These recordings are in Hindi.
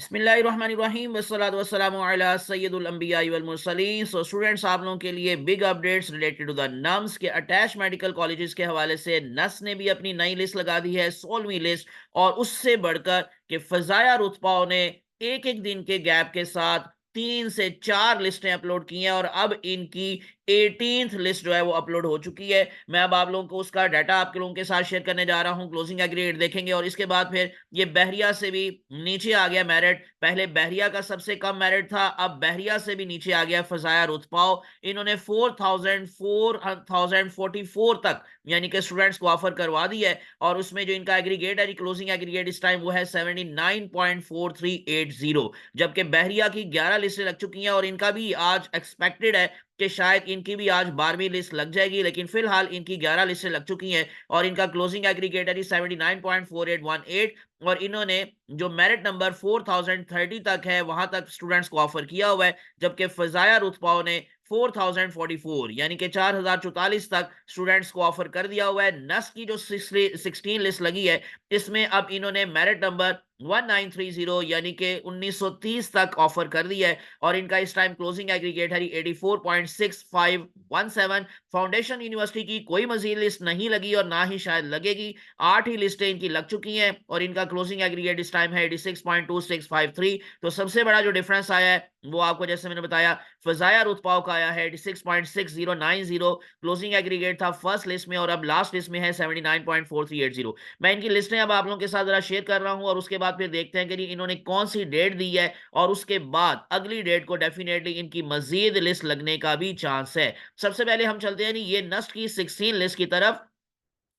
बिस्मिल्लाहिर्रहमानिर्रहीम वस्सलातु वस्सलामु अला सय्यदुल अंबिया वल मुरसलीन। सो स्टूडेंट्स, आप लोगों के लिए big updates related to the NIMS के अटैच मेडिकल कॉलेजेस के हवाले से नस ने भी अपनी नई लिस्ट लगा दी है, 16वीं लिस्ट। और उससे बढ़कर कि फजाया रुतबाओं ने एक एक दिन के गैप के साथ 3 से 4 लिस्टें अपलोड की हैं और अब इनकी 18th लिस्ट जो है वो अपलोड हो चुकी है। मैं अब आप लोगों को उसका डाटा आपके लोगों के साथ शेयर करने जा रहा हूं। क्लोजिंग एग्रीगेट देखेंगे और इसके बाद फिर ये बहरिया से भी नीचे आ गया मेरिट। पहले बहरिया का सबसे कम मेरिट था, अब बहरिया से भी नीचे आ गया फजाया रुतपाओ। इन्होंने 4044 तक यानी कि स्टूडेंट्स को ऑफर करवा दी है और उसमें जो इनका एग्रीगेट है, क्लोजिंग एग्रीगेट इस टाइम वो है 79.4380। जबकि बहरिया की 11 लिस्टें लग चुकी हैं और इनका भी आज एक्सपेक्टेड है कि शायद इनकी भी आज 12वीं लिस्ट लग जाएगी, लेकिन फिलहाल इनकी 11 लिस्टें लग चुकी हैं और इनका क्लोजिंग एग्रीगेट है 79.4818। और इन्होंने जो मेरिट नंबर 4030 तक है वहां तक स्टूडेंट्स को ऑफर किया हुआ है, जबकि फजाया रुतबाओं ने 4044 यानी कि 4044 तक स्टूडेंट्स को ऑफर कर दिया हुआ है। नस की जो 16 लिस्ट लगी है इसमें अब इन्होंने मेरिट नंबर 1930 यानी कि 1930 तक ऑफर कर दिया है और इनका इस टाइम क्लोजिंग एग्रीगेट है 84.6517। फाउंडेशन यूनिवर्सिटी की कोई मजीद लिस्ट नहीं लगी और ना ही शायद लगेगी। 8 ही लिस्टें इनकी लग चुकी हैं और इनका क्लोजिंग एग्रीगेट इस टाइम है 86.2653। तो सबसे बड़ा जो डिफरेंस आया है वो आपको जैसे मैंने बताया फजाया रुतपाव का आया है 86.6090। क्लोजिंग एग्रीगेट था फर्स्ट लिस्ट में और अब लास्ट लिस्ट में है 79.4380। मैं इनकी लिस्टें अब आप लोगों के साथ जरा शेयर कर रहा हूं और उसके बाद फिर देखते हैं कि इन्होंने कौन सी डेट दी है और उसके बाद अगली डेट को डेफिनेटली इनकी मजीद लिस्ट लगने का भी चांस है। सबसे पहले हम चलते हैं ये नस्ट की 16 लिस्ट की तरफ।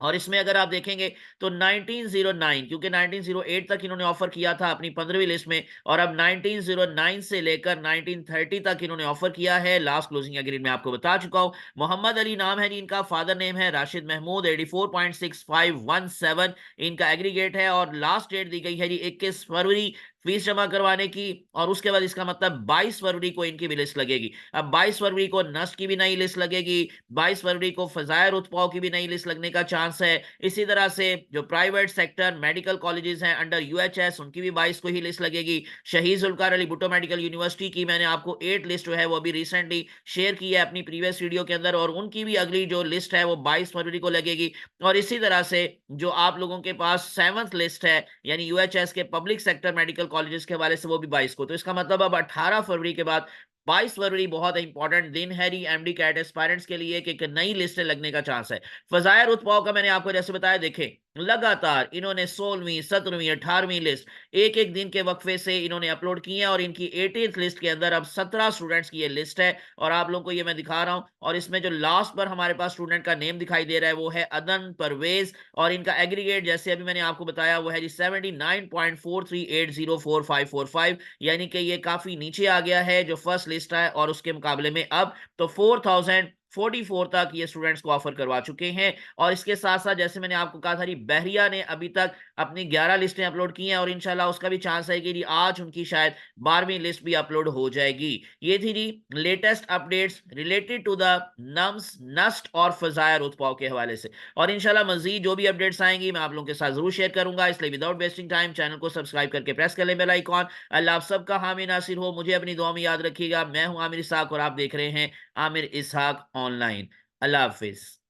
और इसमें अगर आप देखेंगे तो 1909, क्योंकि 1908 तक इन्होंने ऑफर किया था अपनी 15वीं लिस्ट में और अब 1909 से लेकर 1930 तक इन्होंने ऑफर किया है। लास्ट क्लोजिंग एग्रीमेंट में आपको बता चुका हूं। मोहम्मद अली नाम है जी इनका, फादर नेम है राशिद महमूद। 84.6517 इनका एग्रीगेट है और लास्ट डेट दी गई है जी 21 फरवरी फीस जमा करवाने की। और उसके बाद इसका मतलब 22 फरवरी को इनकी भी लिस्ट लगेगी। अब 22 फरवरी को नस्ट की भी नई लिस्ट लगेगी, 22 फरवरी को फजायर रुतपाओ की भी नई लिस्ट लगने का चांस है। इसी तरह से जो प्राइवेट सेक्टर मेडिकल कॉलेजेस हैं अंडर यूएचएस उनकी भी 22 को ही लिस्ट लगेगी। शहीद जुल्फकार अली भुट्टो मेडिकल यूनिवर्सिटी की मैंने आपको 8 लिस्ट जो है वो अभी रिसेंटली शेयर की है अपनी प्रीवियस वीडियो के अंदर और उनकी भी अगली जो लिस्ट है वो 22 फरवरी को लगेगी। और इसी तरह से जो आप लोगों के पास 7th लिस्ट है यानी यूएचएस के पब्लिक सेक्टर मेडिकल कॉलेजेस के हवाले से वो भी 22 को। तो इसका मतलब अब 18 फरवरी के बाद 22 फरवरी बहुत इंपॉर्टेंट दिन है एमडी कैट एस्पायरेंट्स के लिए कि एक नई लिस्टें लगने का चांस है। फजायर उत्पाव का मैंने आपको जैसे बताया, देखें लगातार इन्होंने 16वीं 17वीं 18वीं लिस्ट एक एक दिन के वक्फे से इन्होंने अपलोड की है और इनकी 18th लिस्ट के अंदर अब 17 स्टूडेंट्स की ये लिस्ट है और आप लोगों को ये मैं दिखा रहा हूं। और इसमें जो लास्ट पर हमारे पास स्टूडेंट का नेम दिखाई दे रहा है वो है अदन परवेज और इनका एग्रीगेट जैसे अभी मैंने आपको बताया वो है जी 79.43804545 यानी कि ये काफी नीचे आ गया है जो फर्स्ट लिस्ट है और उसके मुकाबले में अब तो 4044 तक ये स्टूडेंट्स को ऑफर करवा चुके हैं। और इसके साथ साथ जैसे मैंने आपको कहा था बहरिया ने अभी तक अपनी 11 लिस्टें अपलोड की हैं और इंशाल्लाह उसका भी चांस है कि आज उनकी शायद 12वीं लिस्ट भी अपलोड हो जाएगी। ये थी जी latest updates related to the नम्स नस्ट और फजायर उत्पाव के हवाले से। और इंशाल्लाह मजीद जो भी अपडेट्स आएंगी मैं आप लोगों के साथ जरूर शेयर करूंगा, इसलिए विदाउट वेस्टिंग टाइम चैनल को सब्सक्राइब करके प्रेस कर लें बेल आइकॉन। अल्लाह आप सबका हामी नासिर हो, मुझे अपनी दुआ में याद रखिएगा। मैं हूं आमिर इसहाक और आप देख रहे हैं आमिर इसहाक ऑनलाइन। अल्लाह हाफिज।